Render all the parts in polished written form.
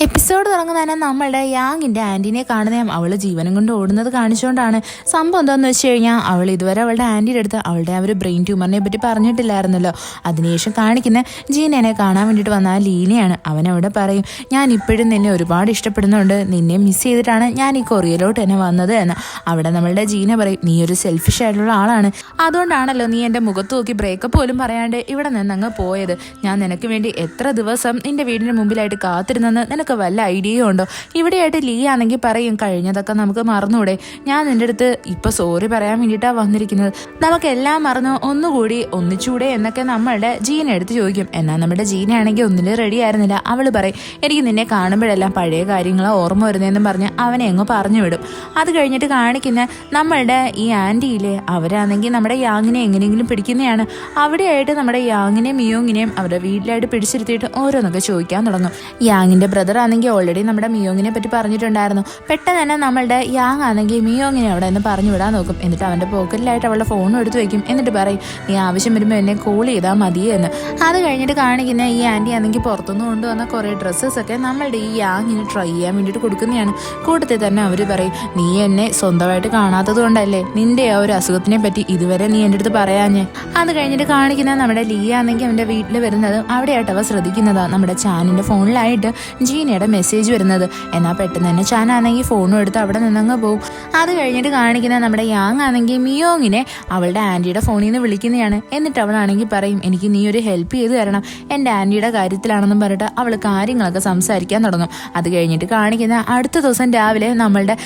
Episode തുടങ്ങുന്ന തന്നെ നമ്മളുടെ യാങ്ങിൻ്റെ ആൻറ്റീനെ കാണുന്ന അവൾ ജീവനം കൊണ്ട് ഓടുന്നത് കാണിച്ചുകൊണ്ടാണ്. സംഭവം എന്താണെന്ന് വെച്ച് കഴിഞ്ഞാൽ അവൾ ഇതുവരെ അവളുടെ ആൻറ്റിയുടെ അടുത്ത് അവളുടെ ആ ഒരു ബ്രെയിൻ ട്യൂമറിനെ പറ്റി പറഞ്ഞിട്ടില്ലായിരുന്നല്ലോ. അതിനുശേഷം കാണിക്കുന്ന ജീനനെ കാണാൻ വേണ്ടിയിട്ട് വന്ന ആ ലീനയാണ്. അവനവിടെ പറയും, ഞാൻ ഇപ്പോഴും നിന്നെ ഒരുപാട് ഇഷ്ടപ്പെടുന്നുണ്ട്, നിന്നെ മിസ് ചെയ്തിട്ടാണ് ഞാൻ ഈ കൊറിയയിലോട്ട് തന്നെ വന്നത് എന്ന്. അവിടെ നമ്മളുടെ ജീന പറയും, നീ ഒരു സെൽഫിഷ് ആയിട്ടുള്ള ആളാണ്, അതുകൊണ്ടാണല്ലോ നീ എൻ്റെ മുഖത്ത് നോക്കി ബ്രേക്കപ്പ് പോലും പറയാണ്ട് ഇവിടെ നിന്നങ്ങ് പോയത്. ഞാൻ നിനക്ക് വേണ്ടി എത്ര ദിവസം നിന്റെ വീടിന് മുമ്പിലായിട്ട് കാത്തിരുന്നെന്ന് നിനക്ക് വല്ല ഐഡിയയും ഉണ്ടോ? ഇവിടെയായിട്ട് ലീ ആണെങ്കിൽ പറയും, കഴിഞ്ഞതൊക്കെ നമുക്ക് മറന്നൂടെ, ഞാൻ നിന്റെ അടുത്ത് ഇപ്പൊ സോറി പറയാൻ വേണ്ടിയിട്ടാണ് വന്നിരിക്കുന്നത്, നമുക്കെല്ലാം മറന്നു ഒന്നുകൂടി ഒന്നിച്ചൂടെ എന്നൊക്കെ നമ്മളുടെ ജീന എടുത്ത് ചോദിക്കും. എന്നാൽ നമ്മുടെ ജീന ആണെങ്കിൽ ഒന്നിലും റെഡി ആയിരുന്നില്ല. അവൾ പറയും, എനിക്ക് നിന്നെ കാണുമ്പോഴെല്ലാം പഴയ കാര്യങ്ങളോ ഓർമ്മ വരുന്നതെന്നും പറഞ്ഞ് അവനെ അങ്ങ് പറഞ്ഞു വിടും. അത് കഴിഞ്ഞിട്ട് കാണിക്കുന്ന നമ്മളുടെ ഈ ആൻറ്റിയിലെ അവരാണെങ്കിൽ നമ്മുടെ യാങ്ങിനെ എങ്ങനെയെങ്കിലും പിടിക്കുന്നതാണ്. അവിടെയായിട്ട് നമ്മുടെ യാങ്ങിനെയും മിയോങ്ങിനെയും അവരുടെ വീട്ടിലായിട്ട് പിടിച്ചിരുത്തിയിട്ട് ഓരോന്നൊക്കെ ചോദിക്കാൻ തുടങ്ങും. യാങ്ങിന്റെ ബ്രദർ ആണെങ്കിൽ ഓൾറെഡി നമ്മുടെ മിയോങ്ങിനെ പറ്റി പറഞ്ഞിട്ടുണ്ടായിരുന്നു. പെട്ടെന്ന് തന്നെ നമ്മളുടെ യാങ് ആണെങ്കിൽ മിയോങ്ങിനെ അവിടെ നിന്ന് പറഞ്ഞു വിടാൻ നോക്കും. എന്നിട്ട് അവന്റെ പോക്കറ്റിലായിട്ട് അവളുടെ ഫോണും എടുത്ത് വെക്കും. എന്നിട്ട് പറയും, നീ ആവശ്യം വരുമ്പോൾ എന്നെ കോൾ ചെയ്താൽ മതിയേ എന്ന്. അത് കഴിഞ്ഞിട്ട് കാണിക്കുന്ന ഈ ആൻറ്റി ആണെങ്കിൽ പുറത്തുനിന്ന് കൊണ്ടുവന്ന കുറേ ഡ്രസ്സസ് ഒക്കെ നമ്മളുടെ ഈ യാങ്ങിന് ട്രൈ ചെയ്യാൻ വേണ്ടിയിട്ട് കൊടുക്കുന്നതാണ്. കൂട്ടത്തിൽ തന്നെ അവർ പറയും, നീ എന്നെ സ്വന്തമായിട്ട് കാണാത്തത് കൊണ്ടല്ലേ നിന്റെ ആ ഒരു അസുഖത്തിനെ പറ്റി ഇതുവരെ നീ എൻ്റെ അടുത്ത് പറയാഞ്ഞേ. അത് കഴിഞ്ഞിട്ട് കാണിക്കുന്ന നമ്മുടെ ലീ ആണെങ്കിൽ അവൻ്റെ വീട്ടിൽ വരുന്നത് അവിടെയായിട്ട് അവ ശ്രദ്ധിക്കുന്നതാണ്. നമ്മുടെ ചാനിൻ്റെ ഫോണിലായിട്ട് ജീനയുടെ മെസ്സേജ് വരുന്നത്. എന്നാൽ പെട്ടെന്ന് തന്നെ ചാൻ ആണെങ്കിൽ ഫോണും എടുത്ത് അവിടെ നിന്നങ്ങ് പോകും. അത് കഴിഞ്ഞിട്ട് കാണിക്കുന്ന നമ്മുടെ യാങ് ആണെങ്കിൽ മിയോങ്ങിനെ അവളുടെ ആൻറ്റിയുടെ ഫോണിൽ നിന്ന് വിളിക്കുന്നതാണ്. എന്നിട്ട് അവളാണെങ്കിൽ പറയും, എനിക്ക് നീ ഒരു ഹെൽപ്പ് ചെയ്ത് തരണം, എൻ്റെ ആൻറ്റിയുടെ കാര്യത്തിലാണെന്നും പറഞ്ഞിട്ട് അവൾ കാര്യങ്ങളൊക്കെ സംസാരിക്കാൻ തുടങ്ങും. അത് കഴിഞ്ഞിട്ട് കാണിക്കുന്ന അടുത്ത ദിവസം രാവിലെ നമ്മളുടെ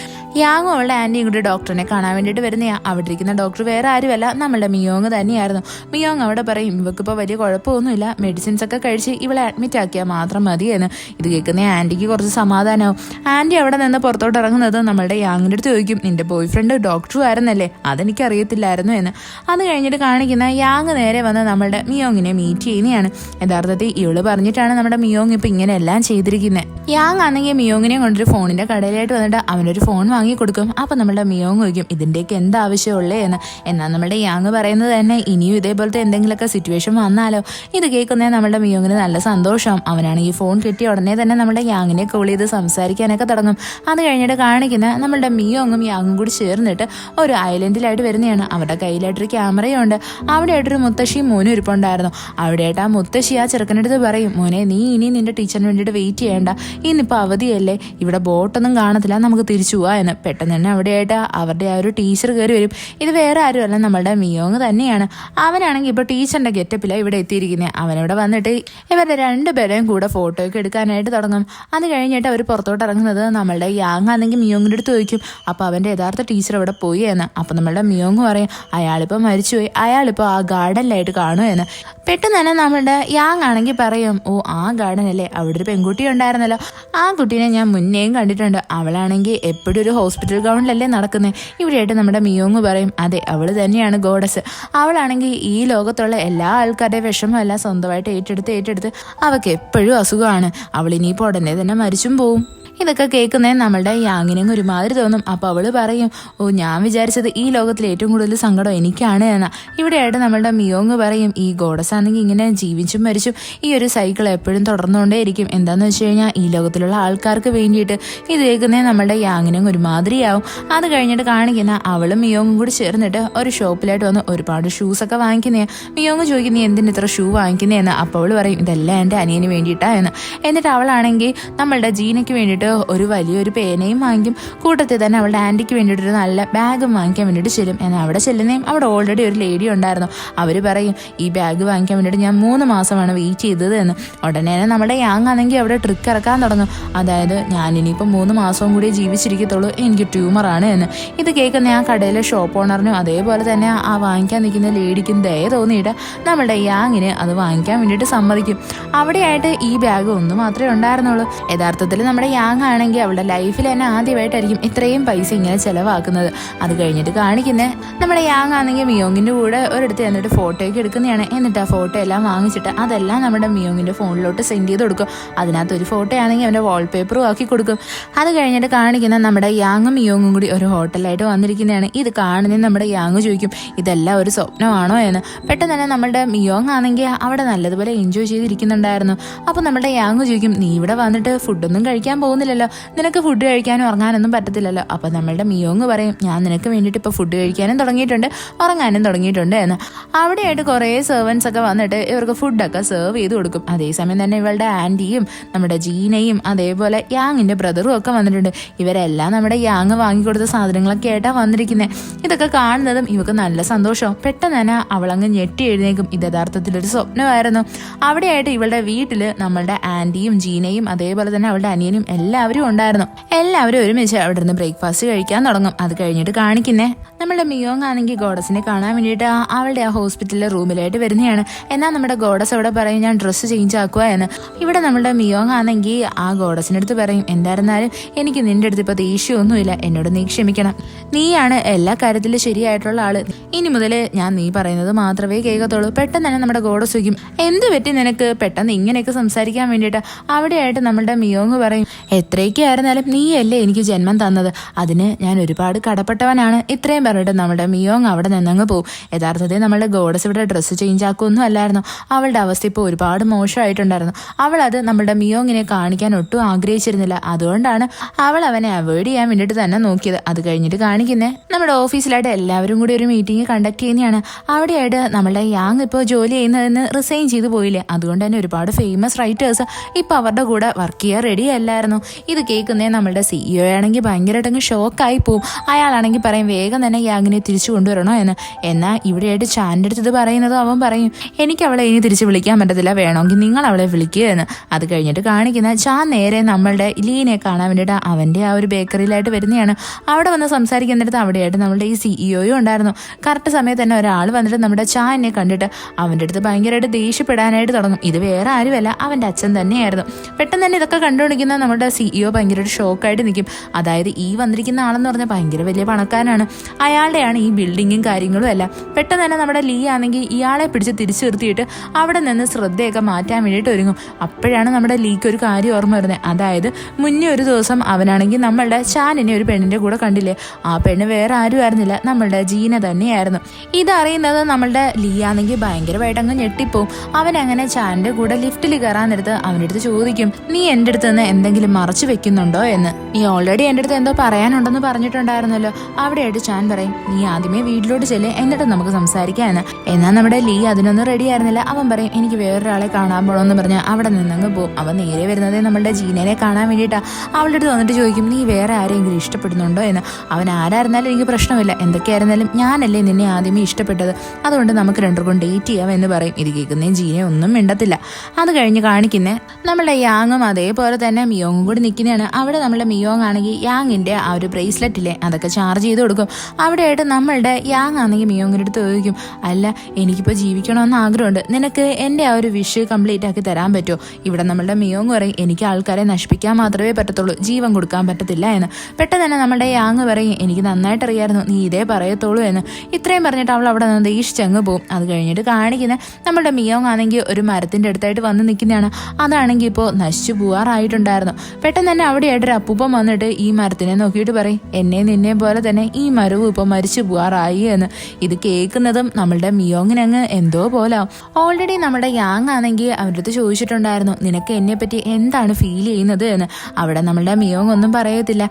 യാങ്ങും അവളുടെ ആൻറ്റിയും കൂടി ഡോക്ടറിനെ കാണാൻ വേണ്ടിയിട്ട് വരുന്നതാണ്. അവിടെ ഇരിക്കുന്ന ഡോക്ടർ വേറെ ആരുമല്ല, നമ്മളുടെ മിയോങ് തന്നെയായിരുന്നു. മിയോങ് അവിടെ പറയും, ഇവക്കിപ്പോൾ വലിയ കുഴപ്പമൊന്നുമില്ല, മെഡിസിൻസ് ഒക്കെ കഴിച്ച് ഇവളെ അഡ്മിറ്റ് ആക്കിയാൽ മാത്രം മതിയെന്ന്. ഇത് കേൾക്കുന്ന ആൻറ്റിക്ക് കുറച്ച് സമാധാനമാവും. ആൻറ്റി അവിടെ നിന്ന് പുറത്തോട്ട് ഇറങ്ങുന്നത് നമ്മളുടെ യാങ്ങിൻ്റെ അടുത്ത് ചോദിക്കും, നിന്റെ ബോയ് ഫ്രണ്ട് ഡോക്ടറും ആയിരുന്നല്ലേ, അതെനിക്ക് അറിയത്തില്ലായിരുന്നു എന്ന്. അത് കഴിഞ്ഞിട്ട് കാണിക്കുന്ന യാങ് നേരെ വന്ന് നമ്മളുടെ മിയോങ്ങിനെ മീറ്റ് ചെയ്യുന്നതാണ്. യഥാർത്ഥത്തിൽ ഇവള് പറഞ്ഞിട്ടാണ് നമ്മുടെ മിയോങ് ഇപ്പം ഇങ്ങനെ എല്ലാം ചെയ്തിരിക്കുന്നത്. യാങ് ആണെങ്കിൽ മിയോങ്ങിനെ കൊണ്ടൊരു ഫോണിൻ്റെ കടയിലായിട്ട് വന്നിട്ട് അവനൊരു ഫോൺ വാങ്ങി കൊടുക്കും. അപ്പം നമ്മളുടെ മിയോങ് ചോദിക്കും, ഇതിൻ്റെയൊക്കെ എന്താ ആവശ്യമുള്ളേ എന്ന്. എന്നാൽ നമ്മുടെ യാങ് പറയുന്നത് തന്നെ, ഇനിയും ഇതേപോലത്തെ എന്തെങ്കിലുമൊക്കെ സിറ്റുവേഷൻ വന്നാലോ. ഇത് കേൾക്കുന്നത് നമ്മളുടെ മിയോങ്ങിന് നല്ല സന്തോഷമാവും. അവനാണെങ്കിൽ ഫോൺ കിട്ടിയ ഉടനെ തന്നെ നമ്മുടെ യാങ്ങിനെ കോൾ ചെയ്ത് സംസാരിക്കാനൊക്കെ തുടങ്ങും. അത് കഴിഞ്ഞിട്ട് കാണിക്കുന്ന നമ്മളുടെ മിയോങ്ങും യാങ്ങും കൂടി ചേർന്നിട്ട് ഒരു ഐലൻഡിലായിട്ട് വരുന്നതാണ്. അവരുടെ കയ്യിലായിട്ടൊരു ക്യാമറയുണ്ട്. അവിടെയായിട്ടൊരു മുത്തശ്ശിയും മോനും ഇരിപ്പുണ്ടായിരുന്നു. അവിടെയായിട്ട് ആ മുത്തശ്ശി ആ ചെറുക്കനടുത്ത് പറയും, മോനെ നീ ഇനി നിന്റെ ടീച്ചറിന് വേണ്ടിയിട്ട് വെയിറ്റ് ചെയ്യേണ്ട, ഇന്നിപ്പോൾ അവധിയല്ലേ, ഇവിടെ ബോട്ടൊന്നും കാണത്തില്ല, നമുക്ക് തിരിച്ചു പോവാ എന്ന്. പെട്ടെന്ന് തന്നെ അവിടെയായിട്ട് അവരുടെ ആ ഒരു ടീച്ചർ കയറി വരും. ഇത് വേറെ ആരുമല്ല, നമ്മളുടെ മിയോങ് തന്നെയാണ്. അവനാണെങ്കിൽ ഇപ്പോൾ ടീച്ചറിൻ്റെ ഗെറ്റപ്പിലാണ് ഇവിടെ എത്തിയിരിക്കുന്നത്. അവനവിടെ വന്നിട്ട് ഇവരുടെ രണ്ടുപേരെയും കൂടെ ഫോട്ടോ ഒക്കെ എടുക്കാനായിട്ട് തുടങ്ങും. അത് കഴിഞ്ഞിട്ട് അവർ പുറത്തോട്ട് ഇറങ്ങുന്നത് നമ്മളുടെ യാങ് ആണെങ്കിൽ മിയോങ്ങിൻ്റെ അടുത്ത് ചോദിക്കും, അപ്പോൾ അവൻ്റെ യഥാർത്ഥ ടീച്ചർ അവിടെ പോയി എന്ന്. അപ്പോൾ നമ്മളുടെ മിയോങ് പറയും, അയാളിപ്പോൾ മരിച്ചുപോയി, അയാളിപ്പോൾ ആ ഗാർഡനിലായിട്ട് കാണും എന്ന്. പെട്ടെന്ന് തന്നെ നമ്മളുടെ യാങ് ആണെങ്കിൽ പറയും, ഓ ആ ഗാർഡൻ അല്ലേ, അവിടെ ഒരു പെൺകുട്ടി ഉണ്ടായിരുന്നല്ലോ, ആ കുട്ടീനെ ഞാൻ മുന്നേയും കണ്ടിട്ടുണ്ട്, അവളാണെങ്കിൽ എപ്പോഴും ഒരു ഹോസ്പിറ്റൽ ഗ്രൗണ്ടിലല്ലേ നടക്കുന്നത്. ഇവിടെയായിട്ട് നമ്മുടെ മിയോങ് പറയും, അതെ അവൾ തന്നെയാണ് ഗോഡസ്, അവളാണെങ്കിൽ ഈ ലോകത്തുള്ള എല്ലാ ആൾക്കാരുടെ വിഷമമല്ല സ്വന്തമായിട്ട് ഏറ്റെടുത്ത് അവൾക്ക് എപ്പോഴും അസുഖമാണ്, അവൾ ഇനിയിപ്പോൾ ഉടനെ തന്നെ മരിച്ചും പോവും. ഇതൊക്കെ കേൾക്കുന്നേ നമ്മളുടെ യാങ്ങിനും ഒരുമാതിരി തോന്നും. അപ്പോൾ അവൾ പറയും, ഓ ഞാൻ വിചാരിച്ചത് ഈ ലോകത്തിൽ ഏറ്റവും കൂടുതൽ സങ്കടം എനിക്കാണ് എന്ന്. ഇവിടെയായിട്ട് നമ്മളുടെ മിയോങ് പറയും, ഈ ഗോഡസ് ആണെങ്കിൽ ഇങ്ങനെ ജീവിച്ചും മരിച്ചും ഈ ഒരു സൈക്കിൾ എപ്പോഴും തുടർന്നുകൊണ്ടേയിരിക്കും, എന്താണെന്ന് വെച്ച് കഴിഞ്ഞാൽ ഈ ലോകത്തിലുള്ള ആൾക്കാർക്ക് വേണ്ടിയിട്ട്. ഇത് കേൾക്കുന്നേ നമ്മളുടെ യാങ്ങിനും ഒരുമാതിരിയാവും. അത് കഴിഞ്ഞിട്ട് കാണിക്കുന്ന അവളും മിയോങ്ങും കൂടി ചേർന്നിട്ട് ഒരു ഷോപ്പിലായിട്ട് വന്ന് ഒരുപാട് ഷൂസൊക്കെ വാങ്ങിക്കുന്നേ. മിയോങ് ചോദിക്കും, നീ എന്തിന് ഇത്ര ഷൂ വാങ്ങിക്കുന്നതെന്ന്. അപ്പോൾ അവൾ പറയും, ഇതെല്ലാം എൻ്റെ അനിയന് വേണ്ടിയിട്ടാ എന്ന്. എന്നിട്ട് അവളാണെങ്കിൽ നമ്മളുടെ ജീനയ്ക്ക് വേണ്ടിയിട്ട് ഒരു വലിയൊരു പേനയും വാങ്ങിക്കും. കൂട്ടത്തിൽ തന്നെ അവളുടെ ആൻറ്റിക്ക് വേണ്ടിയിട്ടൊരു നല്ല ബാഗും വാങ്ങിക്കാൻ വേണ്ടിയിട്ട് ചെല്ലും. എന്നാൽ അവിടെ ചെല്ലുന്നേയും അവിടെ ഓൾറെഡി ഒരു ലേഡി ഉണ്ടായിരുന്നു. അവർ പറയും, ഈ ബാഗ് വാങ്ങിക്കാൻ വേണ്ടിയിട്ട് ഞാൻ 3 മാസമാണ് വെയിറ്റ് ചെയ്തത് എന്ന്. ഉടനെ തന്നെ നമ്മുടെ യാങ് ആണെങ്കിൽ അവിടെ ട്രിക്ക് ഇറക്കാൻ തുടങ്ങും. അതായത് ഞാനിനിയിപ്പോൾ 3 മാസവും കൂടി ജീവിച്ചിരിക്കത്തുള്ളൂ, എനിക്ക് ട്യൂമറാണ് എന്ന്. ഇത് കേൾക്കുന്ന ആ കടയിലെ ഷോപ്പ് ഓണറിനും അതേപോലെ തന്നെ ആ വാങ്ങിക്കാൻ നിൽക്കുന്ന ലേഡിക്കും ദയ തോന്നിയിട്ട് നമ്മളുടെ യാങ്ങിന് അത് വാങ്ങിക്കാൻ വേണ്ടിയിട്ട് സമ്മതിക്കും. അവിടെയായിട്ട് ഈ ബാഗ് ഒന്ന് മാത്രമേ ഉണ്ടായിരുന്നുള്ളൂ. യഥാർത്ഥത്തിൽ നമ്മുടെ യാങ് യാങ് ആണെങ്കിൽ അവളുടെ ലൈഫിൽ തന്നെ ആദ്യമായിട്ടായിരിക്കും ഇത്രയും പൈസ ഇങ്ങനെ ചെലവാക്കുന്നത്. അത് കഴിഞ്ഞിട്ട് കാണിക്കുന്നത് നമ്മുടെ യാങ് ആണെങ്കിൽ മിയോങ്ങിന്റെ കൂടെ ഒരിടത്ത് എന്നിട്ട് ഫോട്ടോയൊക്കെ എടുക്കുന്നതാണ്. എന്നിട്ട് ആ ഫോട്ടോ എല്ലാം വാങ്ങിച്ചിട്ട് അതെല്ലാം നമ്മുടെ മിയോങ്ങിന്റെ ഫോണിലോട്ട് സെൻഡ് ചെയ്ത് കൊടുക്കും. അതിനകത്ത് ഒരു ഫോട്ടോ ആണെങ്കിൽ അവന്റെ വാൾപേപ്പറും ആക്കി കൊടുക്കും. അത് കഴിഞ്ഞിട്ട് കാണിക്കുന്ന നമ്മുടെ യാങ്ങും മിയോങ്ങും കൂടി ഒരു ഹോട്ടലായിട്ട് വന്നിരിക്കുന്നതാണ്. ഇത് കാണുന്നത് നമ്മുടെ യാങ് ചോദിക്കും ഇതെല്ലാം ഒരു സ്വപ്നമാണോ എന്ന്. പെട്ടെന്ന് തന്നെ നമ്മുടെ മിയോങ് ആണെങ്കിൽ അവിടെ നല്ലതുപോലെ എൻജോയ് ചെയ്തിരിക്കുന്നുണ്ടായിരുന്നു. അപ്പോൾ നമ്മുടെ യാങ് ചോദിക്കും നീ ഇവിടെ വന്നിട്ട് ഫുഡൊന്നും കഴിക്കാൻ പോകുന്നില്ലല്ലോ, നിനക്ക് ഫുഡ് കഴിക്കാനും ഉറങ്ങാനൊന്നും പറ്റത്തില്ലല്ലോ. അപ്പോൾ നമ്മളുടെ മിയോങ് പറയും ഞാൻ നിനക്ക് വേണ്ടിയിട്ട് ഇപ്പോൾ ഫുഡ് കഴിക്കാനും തുടങ്ങിയിട്ടുണ്ട് ഉറങ്ങാനും തുടങ്ങിയിട്ടുണ്ട് എന്ന്. അവിടെയായിട്ട് കുറേ സെർവൻസ് ഒക്കെ വന്നിട്ട് ഇവർക്ക് ഫുഡൊക്കെ സെർവ് ചെയ്ത് കൊടുക്കും. അതേസമയം തന്നെ ഇവളുടെ ആൻറ്റിയും നമ്മുടെ ജീനയും അതേപോലെ യാങ്ങിന്റെ ബ്രദറും ഒക്കെ വന്നിട്ടുണ്ട്. ഇവരെല്ലാം നമ്മുടെ യാങ് വാങ്ങിക്കൊടുത്ത സാധനങ്ങളൊക്കെ ആയിട്ടാണ് വന്നിരിക്കുന്നത്. ഇതൊക്കെ കാണുന്നതും ഇവർക്ക് നല്ല സന്തോഷവും. പെട്ടെന്ന് തന്നെ അവളങ്ങ് ഞെട്ടി എഴുന്നേക്കും. ഇത് യഥാർത്ഥത്തിലൊരു സ്വപ്നമായിരുന്നു. അവിടെയായിട്ട് ഇവളുടെ വീട്ടിൽ നമ്മളുടെ ആൻറ്റിയും ജീനയും അതേപോലെ തന്നെ അവളുടെ അനിയനും എല്ലാവരും ഉണ്ടായിരുന്നു. എല്ലാവരും ഒരുമിച്ച് അവിടെ നിന്ന് ബ്രേക്ക്ഫാസ്റ്റ് കഴിക്കാൻ തുടങ്ങും. അത് കഴിഞ്ഞിട്ട് കാണിക്കുന്നേ നമ്മളുടെ മിയോങ് ആണെങ്കിൽ ഗോഡസിനെ കാണാൻ വേണ്ടിയിട്ട് അവളുടെ ആ ഹോസ്പിറ്റലിലെ റൂമിലായിട്ട് വരുന്നതാണ്. എന്നാൽ നമ്മുടെ ഗോഡസ് അവിടെ പറയും ഞാൻ ഡ്രസ്സ് ചേഞ്ച് ആക്കുക എന്ന്. ഇവിടെ നമ്മളുടെ മിയോങ് ആണെങ്കിൽ ആ ഗോഡസിൻ്റെ അടുത്ത് പറയും എന്തായിരുന്നാലും എനിക്ക് നിന്റെ അടുത്ത് ഇപ്പോൾ ദേഷ്യമൊന്നുമില്ല, എന്നോട് നീ ക്ഷമിക്കണം, നീയാണ് എല്ലാ കാര്യത്തിലും ശരിയായിട്ടുള്ള ആള്, ഇനി മുതൽ ഞാൻ നീ പറയുന്നത് മാത്രമേ കേൾക്കത്തുള്ളൂ. പെട്ടെന്ന് തന്നെ നമ്മുടെ ഗോഡസ് ചോദിക്കും എന്ത് പറ്റി നിനക്ക് പെട്ടെന്ന് ഇങ്ങനെയൊക്കെ സംസാരിക്കാൻ വേണ്ടിയിട്ട്. അവിടെയായിട്ട് നമ്മളുടെ മിയോങ് പറയും എത്രയൊക്കെ ആയിരുന്നാലും നീയല്ലേ എനിക്ക് ജന്മം തന്നത്, അതിന് ഞാൻ ഒരുപാട് കടപ്പെട്ടവനാണ്. ഇത്രയും പറഞ്ഞിട്ട് നമ്മുടെ മിയോങ് അവിടെ നിന്നങ്ങ് പോകും. യഥാർത്ഥത്തിൽ നമ്മളുടെ ഗോഡസ് ഇവിടെ ഡ്രസ്സ് ചേഞ്ച് ആക്കുമൊന്നും അല്ലായിരുന്നു. അവളുടെ അവസ്ഥ ഇപ്പോൾ ഒരുപാട് മോശമായിട്ടുണ്ടായിരുന്നു. അവൾ അത് നമ്മളുടെ മിയോങ്ങിനെ കാണിക്കാൻ ഒട്ടും ആഗ്രഹിച്ചിരുന്നില്ല. അതുകൊണ്ടാണ് അവൾ അവനെ അവോയ്ഡ് ചെയ്യാൻ വേണ്ടിയിട്ട് തന്നെ നോക്കിയത്. അത് കഴിഞ്ഞിട്ട് കാണിക്കുന്നേ നമ്മുടെ ഓഫീസിലായിട്ട് എല്ലാവരും കൂടി ഒരു മീറ്റിംഗ് കണ്ടക്ട് ചെയ്യുന്നതാണ്. അവിടെയായിട്ട് നമ്മളുടെ യാങ് ഇപ്പോൾ ജോലി ചെയ്യുന്നതിന് റിസൈൻ ചെയ്ത് പോയില്ലേ, അതുകൊണ്ട് തന്നെ ഒരുപാട് ഫേമസ് റൈറ്റേഴ്സ് ഇപ്പോൾ അവരുടെ കൂടെ വർക്ക് ചെയ്യാൻ റെഡി അല്ലായിരുന്നു. ഇത് കേൾക്കുന്നേ നമ്മളുടെ CEO ആണെങ്കിൽ ഭയങ്കരമായിട്ടങ്ങ് ഷോക്കായി പോവും. അയാളാണെങ്കിൽ പറയും വേഗം തന്നെ യാങ്ങിനെ തിരിച്ചു കൊണ്ടുവരണോ എന്ന്. എന്നാൽ ഇവിടെയായിട്ട് ചാൻ്റെ അടുത്ത് ഇത് പറയുന്നത് അവൻ പറയും എനിക്ക് അവളെ ഇനി തിരിച്ച് വിളിക്കാൻ പറ്റത്തില്ല, വേണമെങ്കിൽ നിങ്ങൾ അവളെ വിളിക്കുക എന്ന്. അത് കഴിഞ്ഞിട്ട് കാണിക്കുന്ന ചാൻ നേരെ നമ്മളുടെ ലീനെ കാണാൻ വേണ്ടിയിട്ട് അവൻ്റെ ആ ഒരു ബേക്കറിയിലായിട്ട് വരുന്നതാണ്. അവിടെ വന്ന് സംസാരിക്കുന്നിടത്ത് അവിടെയായിട്ട് നമ്മളുടെ ഈ CEO ഉണ്ടായിരുന്നു. കറക്റ്റ് സമയത്ത് തന്നെ ഒരാൾ വന്നിട്ട് നമ്മുടെ ചാനെ കണ്ടിട്ട് അവൻ്റെ അടുത്ത് ഭയങ്കരമായിട്ട് ദേഷ്യപ്പെടാനായിട്ട് തുടങ്ങും. ഇത് വേറെ ആരുമല്ല അവൻ്റെ അച്ഛൻ തന്നെയായിരുന്നു. പെട്ടെന്ന് തന്നെ ഇതൊക്കെ കണ്ടുകൊണ്ടിരിക്കുന്ന നമ്മുടെ CEO ഭയങ്കരമായിട്ട് ഷോക്കായിട്ട് നിൽക്കും. അതായത് ഈ വന്നിരിക്കുന്ന ആളെന്ന് പറഞ്ഞാൽ ഭയങ്കര വലിയ പണക്കാരനാണ്, അയാളുടെയാണ് ഈ ബിൽഡിങ്ങും കാര്യങ്ങളും എല്ലാം. പെട്ടെന്ന് തന്നെ നമ്മുടെ ലീ ആണെങ്കിൽ ഇയാളെ പിടിച്ച് തിരിച്ചു നിർത്തിയിട്ട് അവിടെ നിന്ന് ശ്രദ്ധയൊക്കെ മാറ്റാൻ വേണ്ടിയിട്ട് ഒരുങ്ങും. അപ്പോഴാണ് നമ്മുടെ ലീക്ക് ഒരു കാര്യം ഓർമ്മ വരുന്നത്. അതായത് മുന്നേ ഒരു ദിവസം അവനാണെങ്കിൽ നമ്മളുടെ ചാനിനെ ഒരു പെണ്ണിൻ്റെ കൂടെ കണ്ടില്ലേ, ആ പെണ്ണ് വേറെ ആരും ആയിരുന്നില്ല, നമ്മളുടെ ജീന തന്നെയായിരുന്നു. ഇതറിയുന്നത് നമ്മളുടെ ലീ ആണെങ്കിൽ ഭയങ്കരമായിട്ട് അങ്ങ് ഞെട്ടിപ്പോവും. അവനങ്ങനെ ചാൻ്റെ കൂടെ ലിഫ്റ്റിൽ കയറാൻ നേരത്ത് അവൻ്റെ അടുത്ത് ചോദിക്കും നീ എൻ്റെ അടുത്ത് നിന്ന് എന്തെങ്കിലും മറച്ചു വെക്കുന്നുണ്ടോ എന്ന്. നീ ഓൾറെഡി എൻ്റെ അടുത്ത് എന്തോ പറയാനുണ്ടെന്ന് പറഞ്ഞിട്ടുണ്ടായിരുന്നല്ലോ. അവിടെയായിട്ട് ചാൻ പറയും നീ ആദ്യമേ വീട്ടിലോട്ട് ചെല്ല് എന്നിട്ട് നമുക്ക് സംസാരിക്കാം എന്ന്. എന്നാൽ നമ്മുടെ ലീ അതിനൊന്നും റെഡി ആയിരുന്നില്ല. അവൻ പറയും എനിക്ക് വേറൊരാളെ കാണാൻ പോകണമെന്ന് പറഞ്ഞ് അവിടെ നിന്നങ്ങ് പോകും. അവൻ നേരെ വരുന്നത് നമ്മളുടെ ജീനനെ കാണാൻ വേണ്ടിയിട്ടാണ്. അവളുടെ അടുത്ത് വന്നിട്ട് ചോദിക്കും നീ വേറെ ആരെങ്കിലും ഇഷ്ടപ്പെടുന്നുണ്ടോ എന്ന്. അവൻ ആരായിരുന്നാലും എനിക്ക് പ്രശ്നമില്ല, എന്തൊക്കെയായിരുന്നാലും ഞാനല്ലേ നിന്നെ ആദ്യമേ ഇഷ്ടപ്പെട്ടത്, അതുകൊണ്ട് നമുക്ക് രണ്ടുപേർക്കും ഡേറ്റ് ചെയ്യാം എന്ന് പറയും. ഇത് കേൾക്കുന്നേ ജീന ഒന്നും മിണ്ടത്തില്ല. അത് കഴിഞ്ഞ് കാണിക്കുന്നേ നമ്മളുടെ യാങ്ങും അതേപോലെ തന്നെ മിയോങ്ങും കൂടി നിൽക്കുന്നതാണ്. അവിടെ നമ്മളുടെ മിയോങ് ആണെങ്കിൽ യാങ്ങിൻ്റെ ആ ഒരു ബ്രേസ്ലെറ്റില്ലേ അതൊക്കെ ചാർജ് ചെയ്ത് കൊടുക്കും. അവിടെയായിട്ട് നമ്മളുടെ യാങ് ആണെങ്കിൽ മിയോങ്ങിൻ്റെ അടുത്ത് ചോദിക്കും അല്ല എനിക്കിപ്പോൾ ജീവിക്കണമെന്ന് ആഗ്രഹമുണ്ട്, നിനക്ക് എൻ്റെ ആ ഒരു വിഷ് കംപ്ലീറ്റ് ആക്കി തരാൻ പറ്റുമോ? ഇവിടെ നമ്മളുടെ മിയോങ് പറയും എനിക്ക് ആൾക്കാരെ നശിപ്പിക്കാൻ മാത്രമേ പറ്റത്തുള്ളൂ, ജീവൻ കൊടുക്കാൻ പറ്റത്തില്ല എന്ന്. പെട്ടെന്ന് തന്നെ നമ്മുടെ യാങ് പറയും എനിക്ക് നന്നായിട്ട് അറിയായിരുന്നു നീ ഇതേ പറയത്തുള്ളൂ എന്ന്. ഇത്രയും പറഞ്ഞിട്ട് അവൾ അവിടെ നിന്ന് ദേഷിച്ചങ്ങ് പോകും. അത് കഴിഞ്ഞിട്ട് കാണിക്കുന്ന നമ്മുടെ മിയോങ് ആണെങ്കിൽ ഒരു മരത്തിൻ്റെ അടുത്തായിട്ട് വന്ന് നിൽക്കുന്നതാണ്. അതാണെങ്കിൽ ഇപ്പോൾ നശിച്ചു പോവാറായിട്ടുണ്ടായിരുന്നു. പെട്ടെന്ന് തന്നെ അവിടെയായിട്ടൊരു അപ്പൂപ്പൻ വന്നിട്ട് ഈ മരത്തിനെ നോക്കിയിട്ട് പറയും എന്നെ നിന്നെ പോലെ തന്നെ ഈ മരവും ഇപ്പോൾ മരിച്ചു പോവാറായി എന്ന്. ഇത് കേൾക്കുന്നതും നമ്മളുടെ മിയോങ്ങിനങ്ങ് എന്തോ പോലാവും. ഓൾറെഡി നമ്മുടെ യാങ് ആണെങ്കിൽ അവരുടെ അടുത്ത് ചോദിച്ചിട്ടുണ്ടായിരുന്നു നിനക്ക് എന്നെ പറ്റി എന്താണ് ഫീൽ ചെയ്യുന്നത് എന്ന്. അവിടെ നമ്മളുടെ മിയോങ് ഒന്നും പറയത്തില്ല.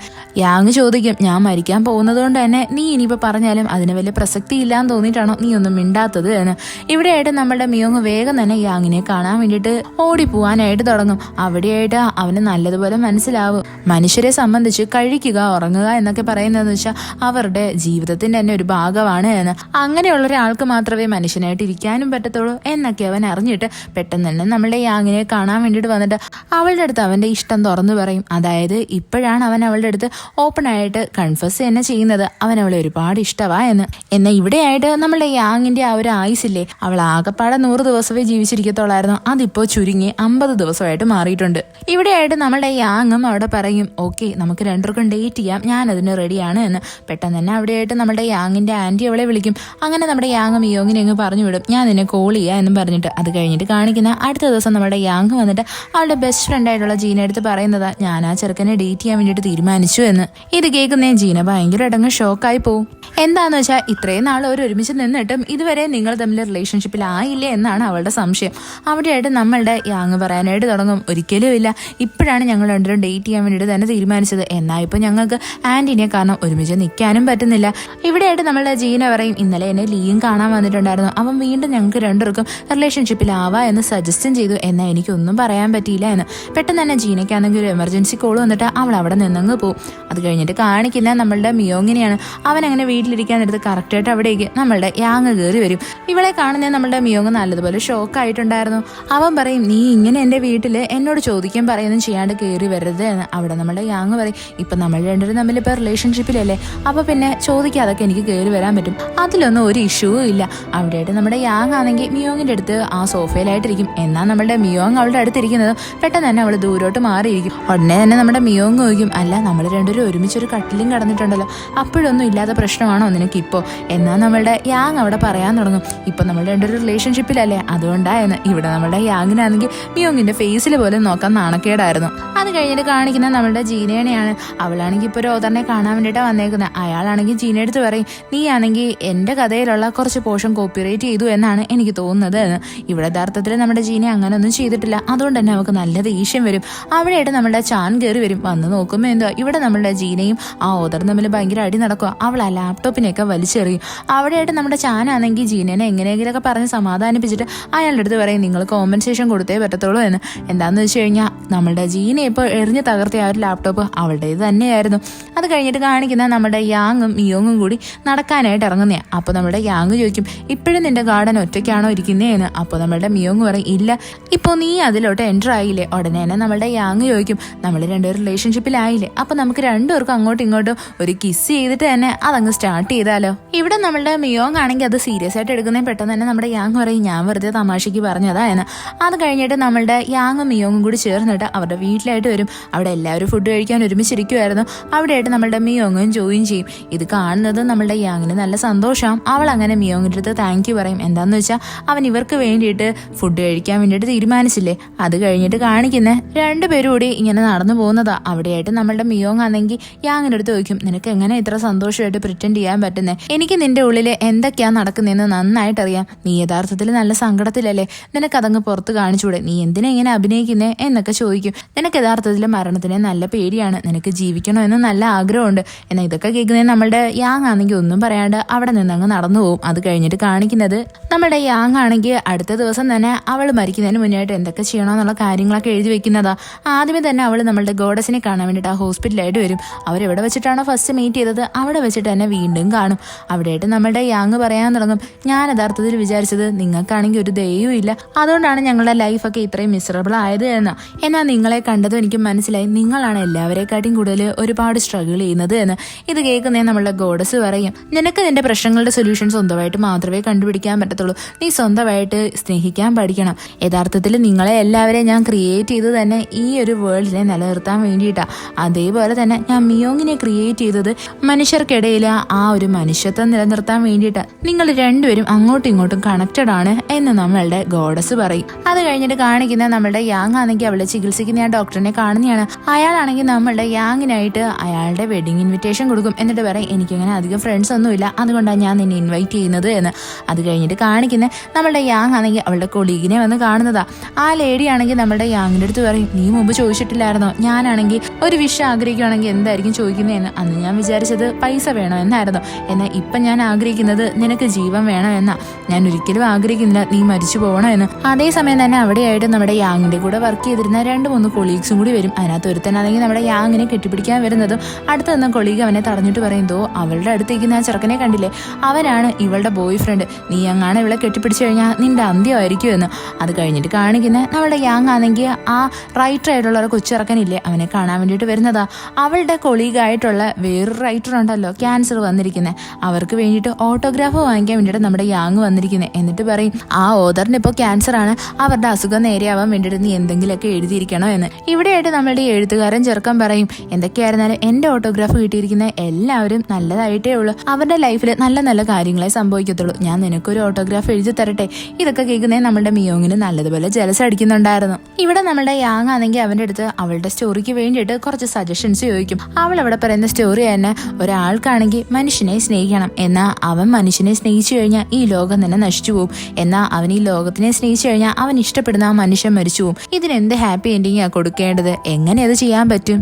യാങ് ചോദിക്കും ഞാൻ മരിക്കാൻ പോകുന്നത് കൊണ്ട് തന്നെ നീ ഇനിയിപ്പോൾ പറഞ്ഞാലും അതിന് വലിയ പ്രസക്തി ഇല്ലാന്ന് തോന്നിയിട്ടാണോ നീ ഒന്നും മിണ്ടാത്തത് എന്ന്. ഇവിടെയായിട്ട് നമ്മളുടെ മിയോങ് വേഗം തന്നെ യാങ്ങിനെ കാണാൻ വേണ്ടിയിട്ട് ഓടിപ്പോവാനായിട്ട് തുടങ്ങും. അവിടെയായിട്ട് അവന് നല്ലതുപോലെ മനസ്സിലാവും മനുഷ്യരെ സംബന്ധിച്ച് കഴിക്കുക ഉറങ്ങുക എന്നൊക്കെ പറയുന്നതെന്ന് വെച്ചാൽ അവരുടെ ജീവിതത്തിന്റെ തന്നെ ഒരു ഭാഗമാണ് എന്ന്. അങ്ങനെയുള്ള ഒരാൾക്ക് മാത്രമേ മനുഷ്യനായിട്ട് ഇരിക്കാനും പറ്റത്തുള്ളൂ എന്നൊക്കെ അവൻ അറിഞ്ഞിട്ട് പെട്ടെന്ന് തന്നെ നമ്മളുടെ യാങ്ങിനെ കാണാൻ വേണ്ടിയിട്ട് വന്നിട്ട് അവളുടെ അടുത്ത് അവന്റെ ഇഷ്ടം തുറന്നു പറയും. അതായത് ഇപ്പോഴാണ് അവൻ അവളുടെ അടുത്ത് ഓപ്പൺ ആയിട്ട് കൺഫസ് തന്നെ ചെയ്യുന്നത് അവൻ അവളെ ഒരുപാട് ഇഷ്ടമാ എന്ന്. എന്നാൽ ഇവിടെയായിട്ട് നമ്മളുടെ യാങ്ങിന്റെ ആ ഒരു ആയുസില്ലേ അവൾ ആകെപ്പാടെ 100 ദിവസമേ ജീവിച്ചിരിക്കത്തുള്ളായിരുന്നു, അതിപ്പോൾ ചുരുങ്ങി 50 ദിവസമായിട്ട് മാറിയിട്ടുണ്ട്. ഇവിടെയായിട്ട് നമ്മളുടെ യാങ്ങും അവിടെ പറയും ഓക്കെ നമുക്ക് രണ്ടുപേർക്കും ഡേറ്റ് ചെയ്യാം, ഞാൻ അതിന് റെഡിയാണ് എന്ന്. പെട്ടെന്ന് തന്നെ അവിടെയായിട്ട് നമ്മുടെ യാങ്ങിന്റെ ആന്റി അവളെ വിളിക്കും. അങ്ങനെ നമ്മുടെ യാങ് മിയോങ്ങിനെ അങ്ങ് പറഞ്ഞു വിടും, ഞാൻ നിന്നെ കോൾ ചെയ്യാം എന്നും പറഞ്ഞിട്ട്. അത് കഴിഞ്ഞിട്ട് കാണിക്കുന്ന അടുത്ത ദിവസം നമ്മുടെ യാങ് വന്നിട്ട് അവളുടെ ബെസ്റ്റ് ഫ്രണ്ട് ആയിട്ടുള്ള ജീന എടുത്ത് പറയുന്നതാ ഞാൻ ആ ചെറുക്കനെ ഡേറ്റ് ചെയ്യാൻ വേണ്ടിയിട്ട് തീരുമാനിച്ചു എന്ന്. ഇത് കേൾക്കുന്നേ ജീന ഭയങ്കരമായിട്ട് അങ്ങ് ഷോക്കായി പോവും. എന്താന്ന് വെച്ചാൽ ഇത്രയും നാൾ അവർ ഒരുമിച്ച് നിന്നിട്ടും ഇതുവരെ നിങ്ങൾ തമ്മിൽ റിലേഷൻഷിപ്പിൽ ആയില്ലേ എന്നാണ് അവളുടെ സംശയം. അവിടെയായിട്ട് നമ്മളുടെ യാങ് പറയാനായിട്ട് തുടങ്ങും, ഒരിക്കലും ഇല്ല, ഇപ്പോഴാണ് ഞങ്ങൾ രണ്ടുപേരും ഡേറ്റ് ചെയ്യാൻ വേണ്ടിയിട്ട് തന്നെ തീരുമാനിച്ചത്. എന്നാൽ ഇപ്പോൾ ഞങ്ങൾക്ക് ആന്റിനെ കാരണം ഒരുമിച്ച് നിൽക്കാനും പറ്റുന്നില്ല. ഇവിടെയായിട്ട് നമ്മളുടെ ജീന പറയും, ഇന്നലെ എന്നെ ലീയും കാണാൻ വന്നിട്ടുണ്ടായിരുന്നു, അവൻ വീണ്ടും ഞങ്ങൾക്ക് രണ്ടുപേർക്കും റിലേഷൻഷിപ്പിലാവാ എന്ന് സജസ്റ്റും ചെയ്തു, എന്നാൽ എനിക്കൊന്നും പറയാൻ പറ്റിയില്ല എന്ന്. പെട്ടെന്ന് തന്നെ ജീനയ്ക്കാണെങ്കിൽ ഒരു എമർജൻസി കോൾ വന്നിട്ട് അവൾ അവിടെ നിന്നങ്ങ് പോകും. അത് കഴിഞ്ഞിട്ട് കാണിക്കുന്ന നമ്മളുടെ മിയോങ്ങിനെയാണ്. അവൻ അങ്ങനെ വീട്ടിലിരിക്കാനെടുത്ത് കറക്റ്റായിട്ട് അവിടേക്ക് നമ്മളുടെ യാങ് കയറി വരും. ഇവളെ കാണുന്ന നമ്മളുടെ മിയോങ് നല്ലതുപോലെ ഷോക്കായിട്ടുണ്ടായിരുന്നു. അവൻ പറയും, നീ ഇങ്ങനെ എൻ്റെ വീട്ടിൽ എന്നോട് ചോദിക്കാൻ പറയുന്നതും ചെയ്യാണ്ട് കയറി വരരുത് എന്ന്. അവിടെ നമ്മളുടെ യാങ് പറയും, ഇപ്പം നമ്മൾ രണ്ടുപേരും തമ്മിൽ ഇപ്പോൾ റിലേഷൻഷിപ്പിലല്ലേ, അപ്പോൾ പിന്നെ ചോദിക്കാതൊക്കെ എനിക്ക് കയറി വരാൻ പറ്റും, അതിലൊന്നും ഒരു ഇഷ്യൂവും ഇല്ല. അവിടെയായിട്ട് നമ്മുടെ യാങ് ആണെങ്കിൽ മിയോങ്ങിൻ്റെ അടുത്ത് ആ സോഫയിലായിട്ടിരിക്കും. എന്നാൽ നമ്മുടെ മിയോങ് അവളുടെ അടുത്തിരിക്കുന്നത് പെട്ടെന്ന് തന്നെ അവൾ ദൂരോട്ട് മാറിയിരിക്കും. ഉടനെ തന്നെ നമ്മുടെ മിയോങ് ചോദിക്കും, അല്ല നമ്മൾ രണ്ടുപേരും ഒരുമിച്ചൊരു കട്ടിലും കിടന്നിട്ടുണ്ടല്ലോ, അപ്പോഴൊന്നും ഇല്ലാത്ത പ്രശ്നമാണോ നിനക്കിപ്പോൾ? എന്നാൽ നമ്മളുടെ യാങ് അവിടെ പറയാൻ തുടങ്ങും, ഇപ്പം നമ്മൾ രണ്ടുപേരും റിലേഷൻഷിപ്പിലല്ലേ അതുകൊണ്ടായെന്ന്. ഇവിടെ നമ്മുടെ യാങ്ങിനാണെങ്കിൽ മിയോങ്ങിൻ്റെ ഫേസിൽ പോലും നോക്കാൻ നാണക്കേടായിരുന്നു. അത് കഴിഞ്ഞിട്ട് കാണിക്കുന്ന നമ്മളുടെ ജീനേനെയാണ്. അവളാണെങ്കിൽ ഇപ്പോൾ രോദറിനെ കാണാൻ വേണ്ടിയിട്ടാണ് വന്നേക്കുന്നത്. അയാളാണെങ്കിൽ ജീന എടുത്ത് പറയും, നീ ആണെങ്കിൽ എൻ്റെ കഥയിലുള്ള കുറച്ച് പോർഷൻ കോപ്പിറൈറ്റ് ചെയ്തു എന്നാണ് എനിക്ക് തോന്നുന്നത് എന്ന്. ഇവിടെ യഥാർത്ഥത്തിൽ നമ്മുടെ ജീന അങ്ങനെ ഒന്നും ചെയ്തിട്ടില്ല, അതുകൊണ്ട് തന്നെ അവൾക്ക് നല്ല ദേഷ്യം വരും. അവിടെയായിട്ട് നമ്മുടെ ചാൻ കയറി വരും. വന്ന് നോക്കുമ്പോൾ എന്തോ ഇവിടെ നമ്മളുടെ ജീനയും ആ ഓദറും തമ്മിൽ ഭയങ്കര അടി നടക്കുക. അവൾ ആ ലാപ്ടോപ്പിനെയൊക്കെ വലിച്ചെറിയും. അവിടെയായിട്ട് നമ്മുടെ ചാനാണെങ്കിൽ ജീനനെ എങ്ങനെയെങ്കിലുമൊക്കെ പറഞ്ഞ് സമാധാനിപ്പിച്ചിട്ട് അയാളുടെ അടുത്ത് പറയും, നിങ്ങൾ കോമ്പൻസേഷൻ കൊടുത്തേ പറ്റത്തുള്ളൂ എന്ന്. എന്താണെന്ന് വെച്ച് കഴിഞ്ഞാൽ നമ്മളുടെ ജീന ഇപ്പോൾ എറിഞ്ഞ് തകർത്ത ആ ഒരു ലാപ്ടോപ്പ് അവളുടേത് തന്നെയായിരുന്നു. അത് കഴിഞ്ഞിട്ട് കാണിക്കുന്ന നമ്മുടെ യാങ്ങും മിയോങ്ങും കൂടി നടക്കാനായിട്ട് ഇറങ്ങുന്നതാണ്. അപ്പോൾ നമ്മുടെ യാങ് ചോദിക്കും, ഇപ്പോഴും നിന്റെ ഗാർഡൻ ഒറ്റയ്ക്കാണോ ഇരിക്കുന്നതെന്ന്. അപ്പോൾ നമ്മുടെ മിയോങ് പറയും, ഇല്ല, ഇപ്പോൾ നീ അതിലോട്ട് എൻ്റർ ആയില്ലേ. ഉടനെ തന്നെ നമ്മുടെ യാങ് ചോദിക്കും, നമ്മൾ രണ്ടുപേരും റിലേഷൻഷിപ്പിലായില്ലേ, അപ്പോൾ നമുക്ക് രണ്ടുപേർക്കും അങ്ങോട്ടും ഇങ്ങോട്ടും ഒരു കിസ് ചെയ്തിട്ട് തന്നെ അതങ്ങ് സ്റ്റാർട്ട് ചെയ്താലോ. ഇവിടെ നമ്മളുടെ മിയോങ് ആണെങ്കിൽ അത് സീരിയസ് ആയിട്ട് എടുക്കുന്നതിന് പെട്ടെന്ന് തന്നെ നമ്മുടെ യാങ് പറയും, ഞാൻ വെറുതെ തമാശയ്ക്ക് പറഞ്ഞതാ എന്ന്. അത് കഴിഞ്ഞിട്ട് നമ്മളുടെ യാങ്ങും മിയോങ്ങും കൂടി ചേർന്നിട്ട് അവരുടെ വീട്ടിലായിട്ട് വരും. അവിടെ എല്ലാവരും ഫുഡ് കഴിക്കാൻ ഒരുമിച്ചിരിക്കുമായിരുന്നു. അവിടെയായിട്ട് നമ്മളുടെ മിയോങ്ങും ജോയിൻ ചെയ്യും. ഇത് കാണുന്നത് നമ്മളുടെ യാങ്ങിന് നല്ല സന്തോഷം. അവൾ അങ്ങനെ മിയോങ്ങിൻ്റെ അടുത്ത് താങ്ക് യു പറയും. എന്താന്ന് വെച്ചാൽ അവൻ ഇവർക്ക് വേണ്ടിയിട്ട് ഫുഡ് കഴിക്കാൻ വേണ്ടിയിട്ട് തീരുമാനിച്ചില്ലേ. അത് കഴിഞ്ഞിട്ട് കാണിക്കുന്ന രണ്ടുപേരും കൂടി ഇങ്ങനെ നടന്നു പോകുന്നതാ. അവിടെയായിട്ട് നമ്മളുടെ മിയോങ് ആണെങ്കിൽ യാങ്ങിൻ്റെ അടുത്ത് ചോദിക്കും, നിനക്ക് എങ്ങനെ ഇത്ര സന്തോഷമായിട്ട് പ്രിറ്റൻഡ് ചെയ്യാൻ പറ്റുന്നേ? എനിക്ക് നിന്റെ ഉള്ളിൽ എന്തൊക്കെയാ നടക്കുന്നതെന്ന് നന്നായിട്ട് അറിയാം. നീ യഥാർത്ഥത്തിൽ നല്ല സങ്കടത്തിലല്ലേ, നിനക്കതങ്ങ് പുറത്ത് കാണിച്ചൂടെ, നീ എന്തിനാ ഇങ്ങനെ അഭിനയിക്കുന്നേ എന്നൊക്കെ ചോദിക്കും. നിനക്ക് യഥാർത്ഥത്തിൽ മരണത്തിനെ നല്ല പേടിയാണ്, നിനക്ക് ജീവിക്കണമെന്ന് നല്ല ആഗ്രഹമുണ്ട്. എന്നാൽ ഇതൊക്കെ കേൾക്കുന്നതിന് നമ്മളുടെ യാങ് ആണെങ്കിൽ ഒന്നും പറയാണ്ട് അവിടെ നിന്നങ്ങ് നടന്നു പോകും. അത് കഴിഞ്ഞിട്ട് കാണിക്കുന്നത് നമ്മുടെ യാങ് ആണെങ്കിൽ അടുത്ത ദിവസം തന്നെ അവൾ മരിക്കുന്നതിന് മുന്നായിട്ട് എന്തൊക്കെ ചെയ്യണമെന്നുള്ള കാര്യങ്ങളൊക്കെ എഴുതി വെക്കുന്നതാ. ആദ്യമേ തന്നെ അവൾ നമ്മളുടെ ഗോഡസിനെ കാണാൻ വേണ്ടിയിട്ട് ആ ഹോസ്പിറ്റലായിട്ട് വരും. അവരെവിടെ വെച്ചിട്ടാണോ ഫസ്റ്റ് മീറ്റ് ചെയ്തത് അവിടെ വെച്ചിട്ട് തന്നെ വീണ്ടും കാണും. അവിടെയായിട്ട് നമ്മുടെ യാങ് പറയാൻ തുടങ്ങും, ഞാൻ യഥാർത്ഥത്തിൽ വിചാരിച്ചത് നിങ്ങൾക്കാണെങ്കിൽ ഒരു ദയവും ഇല്ല, അതുകൊണ്ടാണ് ഞങ്ങളുടെ ലൈഫൊക്കെ ഇത്രയും മിസറബിൾ ആയത് എന്ന്. എന്നാൽ നിങ്ങളെ കണ്ടതും എനിക്ക് മനസ്സിലായി, നിങ്ങളാണ് എല്ലാവരെക്കാട്ടും കൂടുതൽ ഒരുപാട് സ്ട്രഗിൾ ചെയ്യുന്നത് എന്ന്. ഇത് കേൾക്കുന്നേ നമ്മളുടെ ഗോഡസ് പറയും, നിനക്ക് നിന്റെ പ്രശ്നങ്ങളുടെ സൊല്യൂഷൻ സ്വന്തമായിട്ട് മാത്രമേ കണ്ടുപിടിക്കാൻ പറ്റത്തുള്ളൂ. നീ സ്വന്തമായിട്ട് സ്നേഹിക്കാൻ പഠിക്കണം. യഥാർത്ഥത്തിൽ നിങ്ങളെ എല്ലാവരെയും ഞാൻ ക്രിയേറ്റ് ചെയ്ത് തന്നെ ഈ ഒരു വേൾഡിനെ നിലനിർത്താൻ വേണ്ടിയിട്ടാണ്. അതേപോലെ തന്നെ ഞാൻ മിയോങ്ങിനെ ക്രിയേറ്റ് ചെയ്തത് മനുഷ്യർക്കിടയിൽ ആ ഒരു മനുഷ്യത്വം നിലനിർത്താൻ വേണ്ടിയിട്ടാണ്. നിങ്ങൾ രണ്ടുപേരും അങ്ങോട്ടും ഇങ്ങോട്ടും കണക്റ്റഡ് ആണ് എന്ന് നമ്മളുടെ ഗോഡസ് പറയും. അത് കഴിഞ്ഞിട്ട് കാണിക്കുന്ന നമ്മളുടെ യാങ് ആണെങ്കിൽ അവളെ ചികിത്സിക്കുന്ന ആ ഡോക്ടറിനെ കാണുന്നതാണ്. അയാളാണെങ്കിൽ നമ്മളുടെ യാങ്ങിനായിട്ട് അയാളുടെ വെഡിങ് ഇൻവിറ്റേഷൻ കൊടുക്കും. എന്നിട്ട് പറയും, എനിക്കങ്ങനെ അധികം ഫ്രണ്ട്സ് ഒന്നുമില്ല, അതുകൊണ്ടാണ് ഞാൻ നിന്നെ ഇൻവൈറ്റ് ചെയ്യുന്നത് എന്ന്. അത് കഴിഞ്ഞിട്ട് കാണിക്കുന്ന നമ്മളുടെ യാങ് ആണെങ്കിൽ അവളുടെ കൊളീഗിനെ വന്ന് കാണുന്നതാ. ആ ലേഡി ആണെങ്കിൽ നമ്മളുടെ യാങ്ങിൻ്റെ അടുത്ത് പറയും, നീ മുമ്പ് ചോദിച്ചിട്ടില്ലായിരുന്നോ ഞാനാണെങ്കിൽ ഒരു വിഷയം ആഗ്രഹിക്കുകയാണെങ്കിൽ എന്തായിരിക്കും ചോദിക്കുന്നതെന്ന്? അന്ന് ഞാൻ വിചാരിച്ചത് പൈസ വേണോ എന്നായിരുന്നു, എന്നാൽ ഇപ്പം ഞാൻ ആഗ്രഹിക്കുന്നത് നിനക്ക് ജീവൻ വേണം എന്നാ. ഞാൻ ഒരിക്കലും ആഗ്രഹിക്കുന്നില്ല നീ മരിച്ചു പോകണോ എന്ന്. അതേസമയം തന്നെ അവിടെയായിട്ട് നമ്മുടെ യാങ്ങിൻ്റെ കൂടെ വർക്ക് ചെയ്തിരുന്ന 2-3 കൊളീഗ്സും കൂടി വരും. അതിനകത്ത് ഒരുത്തനാണെങ്കിൽ നമ്മുടെ യാങ്ങിനെ കെട്ടിപ്പിടിക്കാൻ വരുന്നതും അടുത്ത് നിന്ന കൊളീഗ് അവനെ തടഞ്ഞിട്ട് പറയുന്നതോ, അവളുടെ അടുത്തേക്ക് ആ ചെറുക്കനെ കണ്ടില്ലേ, അവനാണ് ഇവളുടെ ബോയ് ഫ്രണ്ട്, നീ അങ്ങാണ് ഇവളെ കെട്ടിപ്പിടിച്ചു കഴിഞ്ഞാൽ നിന്റെ അന്ത്യമായിരിക്കും എന്ന്. അത് കഴിഞ്ഞിട്ട് കാണിക്കുന്ന നമ്മുടെ യാങ് ആണെങ്കിൽ ആ റൈറ്റർ ആയിട്ടുള്ള ഒരു കൊച്ചിറക്കനില്ലേ അവനെ കാണാൻ വേണ്ടിയിട്ട് വരുന്നതാ. അവളുടെ കൊളീഗായിട്ടുള്ള വേറൊരു റൈറ്റർ ഉണ്ടല്ലോ ക്യാൻസർ വന്നിരിക്കുന്നത്, അവർക്ക് വേണ്ടിയിട്ട് ഓട്ടോഗ്രാഫ് വാങ്ങിക്കാൻ വേണ്ടിയിട്ട് നമ്മുടെ യാങ് വന്നിരിക്കുന്നത്. എന്നിട്ട് പറയും, ആ ഓദറിന് ഇപ്പോൾ ക്യാൻസർ ആണ്, അവരുടെ അസുഖം നേരെയാവാൻ വേണ്ടിയിട്ട് നീ എന്തെങ്കിലുമൊക്കെ എഴുതിയിരിക്കണോ എന്ന്. ഇവിടെ ആയിട്ട് നമ്മളുടെ എഴുത്തുകാരൻ ചെറുക്കൻ പറയും, എന്തൊക്കെയായിരുന്നാലും എന്റെ ഓട്ടോഗ്രാഫ് കിട്ടിയിരിക്കുന്ന എല്ലാവരും നല്ലതായിട്ടേ ഉള്ളൂ, അവരുടെ ലൈഫിൽ നല്ല നല്ല കാര്യങ്ങളെ സംഭവിക്കത്തുള്ളൂ, ഞാൻ നിനക്കൊരു ഓട്ടോഗ്രാഫ് എഴുതി തരട്ടെ. ഇതൊക്കെ കേൾക്കുന്നേ നമ്മുടെ മിയോങ്ങിന് നല്ലതുപോലെ ജലസ് അടിക്കുന്നുണ്ടായിരുന്നു. ഇവിടെ നമ്മുടെ യാങ് ആണെങ്കിൽ അവന്റെ അടുത്ത് അവളുടെ സ്റ്റോറിക്ക് വേണ്ടിയിട്ട് കുറച്ച് സജഷൻസ് ചോദിക്കും. അവൾ അവിടെ പറയുന്ന സ്റ്റോറി തന്നെ, ഒരാൾക്കാണെങ്കിൽ മനുഷ്യനെ സ്നേഹിക്കണം, എന്നാൽ അവൻ മനുഷ്യനെ സ്നേഹിച്ചു കഴിഞ്ഞാൽ ഈ ലോകം തന്നെ നശിച്ചു പോകും, എന്നാൽ അവൻ ഈ ലോകത്തിനെ സ്നേഹിച്ചു കഴിഞ്ഞാൽ അവൻ ഇഷ്ടപ്പെടുന്ന ആ മനുഷ്യൻ മരിച്ചു പോകും. ഇതിനെന്ത് ഹാപ്പി എൻഡിങ് ആ കൊടുക്കേണ്ടത്, എങ്ങനെ അത് ചെയ്യാൻ പറ്റും?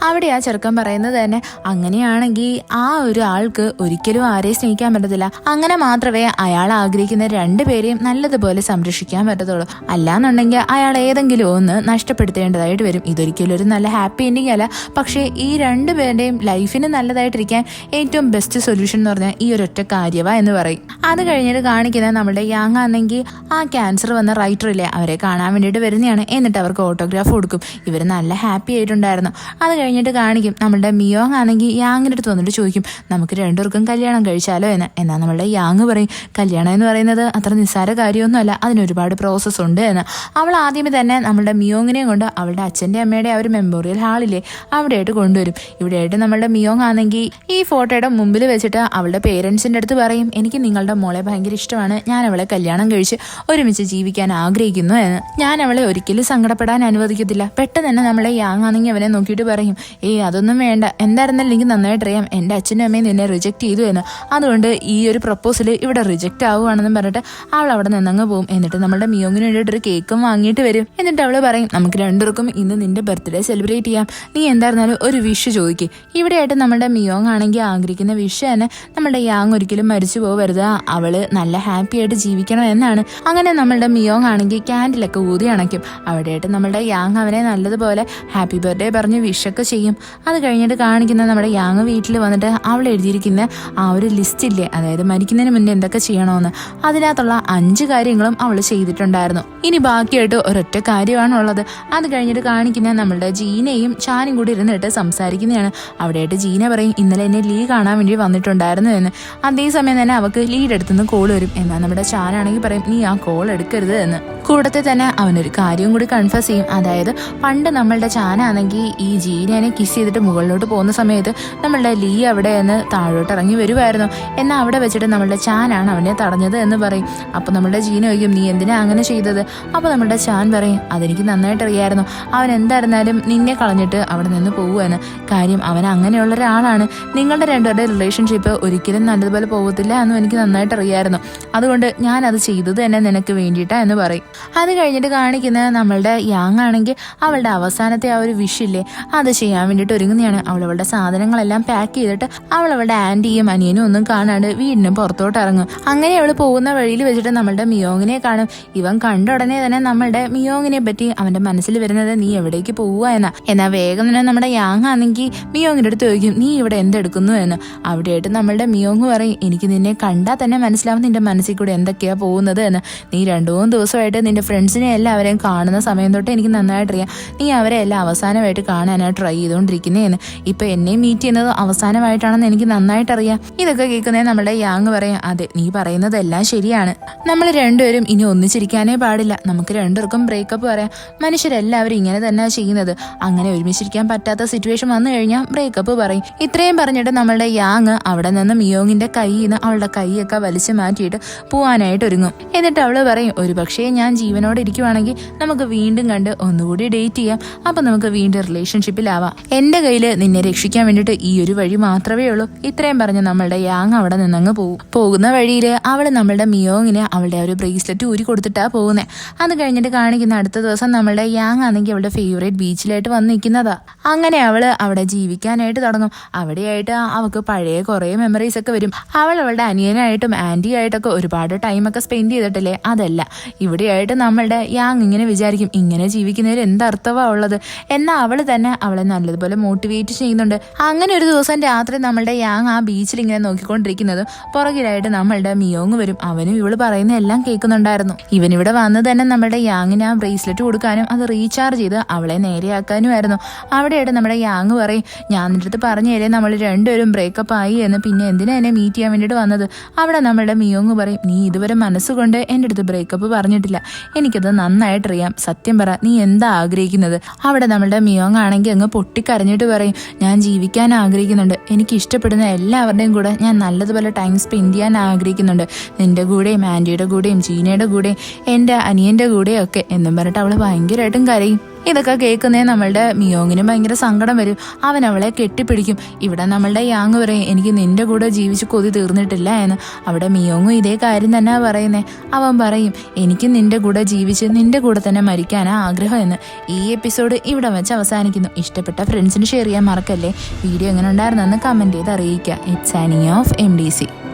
അവിടെ ആ ചെറുക്കൻ പറയുന്നത് തന്നെ, അങ്ങനെയാണെങ്കിൽ ആ ഒരു ആൾക്ക് ഒരിക്കലും ആരെയും സ്നേഹിക്കാൻ പറ്റത്തില്ല, അങ്ങനെ മാത്രമേ അയാൾ ആഗ്രഹിക്കുന്ന രണ്ടുപേരെയും നല്ലതുപോലെ സംരക്ഷിക്കാൻ പറ്റത്തുള്ളൂ, അല്ലാന്നുണ്ടെങ്കിൽ അയാൾ ഏതെങ്കിലും ഒന്ന് നഷ്ടപ്പെടുത്തേണ്ടതായിട്ട് വരും. ഇതൊരിക്കലും ഒരു നല്ല ഹാപ്പി എൻഡിങ് അല്ല. പക്ഷേ ഈ രണ്ടുപേരുടെയും ലൈഫിന് നല്ലതായിട്ടിരിക്കാൻ ഏറ്റവും ബെസ്റ്റ് സൊല്യൂഷൻ എന്ന് പറഞ്ഞാൽ ഈ ഒരൊറ്റ കാര്യവാ എന്ന് പറയും. അത് കഴിഞ്ഞിട്ട് കാണിക്കുന്ന നമ്മുടെ യാങ് ആണെങ്കിൽ ആ ക്യാൻസർ വന്ന റൈറ്റർ ഇല്ലേ, അവരെ കാണാൻ വേണ്ടിയിട്ട് വരുന്നതാണ്. എന്നിട്ട് അവർക്ക് ഓട്ടോഗ്രാഫ് കൊടുക്കും. ഇവർ നല്ല ഹാപ്പി ആയിട്ടുണ്ടായിരുന്നു. അത് കഴിഞ്ഞിട്ട് കാണിക്കും നമ്മുടെ മിയോങ് ആണെങ്കിൽ യാങ്ങിൻ്റെ അടുത്ത് വന്നിട്ട് ചോദിക്കും, നമുക്ക് രണ്ടുപേർക്കും കല്യാണം കഴിച്ചാലോ എന്ന്. എന്നാൽ നമ്മളുടെ യാങ് പറയും, കല്യാണം എന്ന് പറയുന്നത് അത്ര നിസ്സാര കാര്യമൊന്നുമല്ല, അതിനൊരുപാട് പ്രോസസ്സ് ഉണ്ട് എന്ന്. അവൾ ആദ്യമേ തന്നെ നമ്മുടെ മിയോങ്ങിനെ കൊണ്ട് അവളുടെ അച്ഛൻ്റെ അമ്മയുടെ ആ ഒരു മെമ്മോറിയൽ ഹാളിലെ അവിടെയായിട്ട് കൊണ്ടുവരും. ഇവിടെയായിട്ട് നമ്മളുടെ മിയോങ് ആണെങ്കിൽ ഈ ഫോട്ടോയുടെ മുമ്പിൽ വെച്ചിട്ട് അവളുടെ പേരൻസിൻ്റെ അടുത്ത് പറയും, എനിക്ക് നിങ്ങളുടെ മോളെ ഭയങ്കര ഇഷ്ടമാണ്, ഞാൻ അവളെ കല്യാണം കഴിച്ച് ഒരുമിച്ച് ജീവിക്കാൻ ആഗ്രഹിക്കുന്നു എന്ന്. ഞാൻ അവളെ ഒരിക്കലും സങ്കടപ്പെടാൻ അനുവദിക്കത്തില്ല. പെട്ടെന്ന് തന്നെ നമ്മളെ യാങ് ആണെങ്കിൽ അവനെ നോക്കിയിട്ട് പറയും, അതൊന്നും വേണ്ട, എന്തായിരുന്നാലും എനിക്ക് നന്നായിട്ടറിയാം എൻ്റെ അച്ഛനും അമ്മയും നിന്നെ റിജക്റ്റ് ചെയ്തു എന്ന്, അതുകൊണ്ട് ഈ ഒരു പ്രപ്പോസൽ ഇവിടെ റിജക്റ്റ് ആവുകയാണെന്നും പറഞ്ഞിട്ട് അവൾ അവിടെ നിന്നങ്ങ് പോകും. എന്നിട്ട് നമ്മുടെ മിയോങ്ങിന് വേണ്ടിയിട്ടൊരു കേക്കും വാങ്ങിയിട്ട് വരും. എന്നിട്ട് അവൾ പറയും, നമുക്ക് രണ്ടുപേർക്കും ഇന്ന് നിന്റെ ബർത്ത്ഡേ സെലിബ്രേറ്റ് ചെയ്യാം, നീ എന്തായിരുന്നാലും ഒരു വിഷ് ചോദിക്കും. ഇവിടെയായിട്ട് നമ്മുടെ മിയോങ് ആണെങ്കിൽ ആഗ്രഹിക്കുന്ന വിഷ് തന്നെ നമ്മുടെ യാങ് ഒരിക്കലും മരിച്ചു പോകരുത്, അവള് നല്ല ഹാപ്പി ആയിട്ട് ജീവിക്കണം എന്നാണ്. അങ്ങനെ നമ്മളുടെ മിയോങ് ആണെങ്കിൽ ക്യാൻഡിലൊക്കെ ഊതി അണയ്ക്കും. അവിടെയായിട്ട് നമ്മുടെ യാങ് അവനെ നല്ലതുപോലെ ഹാപ്പി ബർത്ത്ഡേ പറഞ്ഞ് വിഷൊക്കെ ചെയ്യും. അത് കഴിഞ്ഞിട്ട് കാണിക്കുന്ന നമ്മുടെ യാങ് വീട്ടിൽ വന്നിട്ട് അവൾ എഴുതിയിരിക്കുന്ന ആ ഒരു ലിസ്റ്റ് ഇല്ലേ, അതായത് മരിക്കുന്നതിന് മുന്നേ എന്തൊക്കെ ചെയ്യണമെന്ന്, അതിനകത്തുള്ള 5 കാര്യങ്ങളും അവൾ ചെയ്തിട്ടുണ്ടായിരുന്നു. ഇനി ബാക്കിയായിട്ട് ഒരൊറ്റ കാര്യമാണുള്ളത്. അത് കഴിഞ്ഞിട്ട് കാണിക്കുന്ന നമ്മളുടെ ജീനയും ചാനും കൂടി ഇരുന്നിട്ട് സംസാരിക്കുന്നതാണ്. അവിടെയായിട്ട് ജീന പറയും, ഇന്നലെ എന്നെ ലീ കാണാൻ വേണ്ടി വന്നിട്ടുണ്ടായിരുന്നു എന്ന്. അതേസമയം തന്നെ അവൾക്ക് ലീഡ് എടുത്തുനിന്ന് കോൾ വരും. എന്നാൽ നമ്മുടെ ചാനാണെങ്കിൽ പറയും, നീ ആ കോൾ എടുക്കരുത് എന്ന്. കൂടത്തെ തന്നെ അവനൊരു കാര്യം കൂടി കൺഫസ് ചെയ്യും. അതായത് പണ്ട് നമ്മളുടെ ചാനാണെങ്കിൽ ഈ ജീനനെ കിസ് ചെയ്തിട്ട് മുകളിലോട്ട് പോകുന്ന സമയത്ത് നമ്മളുടെ ലീ അവിടെ നിന്ന് താഴോട്ട് ഇറങ്ങി വരുമായിരുന്നു. എന്നാൽ അവിടെ വെച്ചിട്ട് നമ്മളുടെ ചാനാണ് അവനെ തടഞ്ഞത് എന്ന് പറയും. അപ്പോൾ നമ്മളുടെ ജീന ചോദിക്കും, നീ എന്തിനാ അങ്ങനെ ചെയ്തത്? അപ്പോൾ നമ്മളുടെ ചാൻ പറയും, അതെനിക്ക് നന്നായിട്ട് അറിയായിരുന്നു, അവൻ എന്തായിരുന്നാലും നിന്നെ കളഞ്ഞിട്ട് അവിടെ നിന്ന് പോകുമെന്ന്. കാര്യം അവൻ അങ്ങനെയുള്ള ഒരാളാണ്, നിങ്ങളുടെ രണ്ടുപേരുടെ റിലേഷൻഷിപ്പ് ഒരിക്കലും നല്ലതുപോലെ പോകത്തില്ല എന്നും എനിക്ക് നന്നായിട്ട് അറിയായിരുന്നു, അതുകൊണ്ട് ഞാനത് ചെയ്തത് തന്നെ നിനക്ക് വേണ്ടിയിട്ടാ എന്ന് പറയും. അത് കഴിഞ്ഞിട്ട് കാണിക്കുന്നത് നമ്മളുടെ യാങ് ആണെങ്കിൽ അവളുടെ അവസാനത്തെ ആ ഒരു വിഷില്ലേ, അത് ചെയ്യാൻ വേണ്ടിയിട്ട് ഒരുങ്ങുന്നതാണ്. അവളുടെ സാധനങ്ങളെല്ലാം പാക്ക് ചെയ്തിട്ട് അവളുടെ ആന്റിയും അനിയനും ഒന്നും കാണാണ്ട് വീടിന് പുറത്തോട്ട് ഇറങ്ങും. അങ്ങനെ അവൾ പോകുന്ന വഴിയിൽ വെച്ചിട്ട് നമ്മളുടെ മിയോങ്ങിനെ കാണും. ഇവൻ കണ്ട ഉടനെ തന്നെ നമ്മളുടെ മിയോങ്ങിനെ പറ്റി അവന്റെ മനസ്സിൽ വരുന്നത്, നീ എവിടേക്ക് പോവുക എന്നാ. എന്നാൽ വേഗം തന്നെ നമ്മുടെ യാങ് ആണെങ്കിൽ മിയോങ്ങിന്റെ അടുത്ത് ചോദിക്കും, നീ ഇവിടെ എന്തെടുക്കുന്നു എന്ന്. അവിടെയായിട്ട് നമ്മളുടെ മിയോങ് പറയും, എനിക്ക് നിന്നെ കണ്ടാൽ തന്നെ മനസ്സിലാവും നിന്റെ മനസ്സിൽ കൂടെ എന്തൊക്കെയാ പോകുന്നത് എന്ന്. നീ 2-3 ദിവസമായിട്ട് നിന്റെ ഫ്രണ്ട്സിനെ എല്ലാവരെയും കാണുന്ന സമയം തൊട്ട് എനിക്ക് നന്നായിട്ടറിയാം, നീ അവരെ എല്ലാം അവസാനമായിട്ട് കാണാനായിട്ട് ട്രൈ ചെയ്തുകൊണ്ടിരിക്കുന്നതെന്ന്. ഇപ്പൊ എന്നെ മീറ്റ് ചെയ്യുന്നത് അവസാനമായിട്ടാണെന്ന് എനിക്ക് നന്നായിട്ടറിയാം. ഇതൊക്കെ കേൾക്കുന്നേ നമ്മുടെ യാങ് പറയാം, അതെ നീ പറയുന്നതെല്ലാം ശരിയാണ്, നമ്മൾ രണ്ടുപേരും ഇനി ഒന്നിച്ചിരിക്കാനേ പാടില്ല, നമുക്ക് രണ്ടുപേർക്കും ബ്രേക്കപ്പ് പറയാം, മനുഷ്യരെല്ലാവരും ഇങ്ങനെ തന്നെ ചെയ്യുന്നത്, അങ്ങനെ ഒരുമിച്ചിരിക്കാൻ പറ്റാത്ത സിറ്റുവേഷൻ വന്നു കഴിഞ്ഞാൽ ബ്രേക്കപ്പ് പറയും. ഇത്രയും പറഞ്ഞിട്ട് നമ്മളുടെ യാങ് അവിടെ നിന്ന് മിയോങ്ങിന്റെ കയ്യിൽ നിന്ന് അവളുടെ കൈയൊക്കെ വലിച്ചു മാറ്റിയിട്ട് പോവാനായിട്ട് ഒരുങ്ങും. എന്നിട്ട് അവള് പറയും, ഒരു പക്ഷേ ഞാൻ ജീവനോടെ ഇരിക്കുവാണെങ്കിൽ നമുക്ക് വീണ്ടും കണ്ട് ഒന്നുകൂടി ഡേറ്റ് ചെയ്യാം, അപ്പൊ നമുക്ക് വീണ്ടും റിലേഷൻഷിപ്പിലാവാം, എന്റെ കയ്യില് നിന്നെ രക്ഷിക്കാൻ വേണ്ടിയിട്ട് ഈ ഒരു വഴി മാത്രമേ ഉള്ളൂ. ഇത്രയും പറഞ്ഞ് നമ്മളുടെ യാങ് അവിടെ നിന്നങ്ങ് പോകുന്ന വഴിയില് അവള് നമ്മളുടെ മിയോങ്ങിന് അവളുടെ ഒരു ബ്രേസ്ലെറ്റ് ഊരി കൊടുത്തിട്ടാ പോകുന്നത്. അത് കഴിഞ്ഞിട്ട് കാണിക്കുന്ന അടുത്ത ദിവസം നമ്മളുടെ യാങ് ആണെങ്കിൽ അവളുടെ ഫേവറേറ്റ് ബീച്ചിലായിട്ട് വന്ന് നിൽക്കുന്നതാ. അങ്ങനെ അവള് അവിടെ ജീവിക്കാനായിട്ട് തുടങ്ങും. അവിടെയായിട്ട് അവൾക്ക് പഴയ കുറേ മെമ്മറീസ് ഒക്കെ വരും. അവളുടെ അനിയനായിട്ടും ആന്റി ആയിട്ടൊക്കെ ഒരുപാട് ടൈമൊക്കെ സ്പെൻഡ് ചെയ്തിട്ടില്ലേ, അതല്ല ഇവിടെയായിട്ട് നമ്മളുടെ യാങ് ഇങ്ങനെ വിചാരിക്കും, ഇങ്ങനെ ജീവിക്കുന്നതിൽ എന്തർത്ഥമാ ഉള്ളത്. എന്നാൽ അവള് തന്നെ അവളെ നല്ലതുപോലെ മോട്ടിവേറ്റ് ചെയ്യുന്നുണ്ട്. അങ്ങനെ ഒരു ദിവസം രാത്രി നമ്മളുടെ യാങ് ആ ബീച്ചിൽ ഇങ്ങനെ നോക്കിക്കൊണ്ടിരിക്കുന്നത് പുറകിലായിട്ട് നമ്മളുടെ മിയോങ് വരും. അവനും ഇവള് പറയുന്ന എല്ലാം കേൾക്കുന്നുണ്ടായിരുന്നു. ഇവനിവിടെ വന്ന് തന്നെ നമ്മളുടെ യാങ്ങിന് ആ ബ്രേസ്ലെറ്റ് കൊടുക്കാനും അത് റീചാർജ് ചെയ്ത് അവളെ നേരെയാക്കാനുമായിരുന്നു. അവിടെയായിട്ട് നമ്മുടെ യാങ് പറയും, ഞാൻ നിന്റെ അടുത്ത് പറഞ്ഞേലേ നമ്മൾ രണ്ടുപേരും ബ്രേക്കപ്പ് ആയി എന്ന്, പിന്നെ എന്തിനാ എന്നെ മീറ്റ് ചെയ്യാൻ വേണ്ടിയിട്ട് വന്നത്? അവിടെ നമ്മളുടെ മിയോങ് പറയും, നീ ഇതുവരെ മനസ്സുകൊണ്ട് എൻ്റെ അടുത്ത് ബ്രേക്കപ്പ് പറഞ്ഞിട്ടില്ല, എനിക്കത് നന്നായിട്ടറിയാം, സത്യം പറ നീ എന്താ ആഗ്രഹിക്കുന്നത്? അവിടെ നമ്മളുടെ മിയോങ് ആണെങ്കിൽ അങ്ങ് പൊട്ടിക്കരഞ്ഞിട്ട് പറയും, ഞാൻ ജീവിക്കാൻ ആഗ്രഹിക്കുന്നുണ്ട്, എനിക്ക് ഇഷ്ടപ്പെടുന്ന എല്ലാവരുടെയും കൂടെ ഞാൻ നല്ലതുപോലെ ടൈം സ്പെൻഡ് ചെയ്യാൻ ആഗ്രഹിക്കുന്നുണ്ട്, നിന്റെ കൂടെയും ആൻറ്റിയുടെ കൂടെയും ജീനയുടെ കൂടെയും എൻ്റെ അനിയൻ്റെ കൂടെയും ഒക്കെ എന്നും പറഞ്ഞിട്ട് അവൾ ഭയങ്കരമായിട്ടും കരയും. ഇതൊക്കെ കേൾക്കുന്നേ നമ്മളുടെ മിയോങ്ങിനും ഭയങ്കര സങ്കടം വരും. അവൻ അവളെ കെട്ടിപ്പിടിക്കും. ഇവിടെ നമ്മളുടെ യാങ് പറയും, എനിക്ക് നിന്റെ കൂടെ ജീവിച്ച് കൊതി തീർന്നിട്ടില്ല എന്ന്. അവിടെ മിയോങ്ങും ഇതേ കാര്യം തന്നെ പറയുന്നേ. അവൻ പറയും, എനിക്ക് നിന്റെ കൂടെ ജീവിച്ച് നിന്റെ കൂടെ തന്നെ മരിക്കാനാ ആഗ്രഹം എന്ന്. ഈ എപ്പിസോഡ് ഇവിടെ വെച്ച് അവസാനിക്കുന്നു. ഇഷ്ടപ്പെട്ട ഫ്രണ്ട്സിന് ഷെയർ ചെയ്യാൻ മറക്കല്ലേ. വീഡിയോ എങ്ങനെ ഉണ്ടായിരുന്നെന്ന് കമൻറ്റ് ചെയ്ത് അറിയിക്കുക. It's signing off MDC.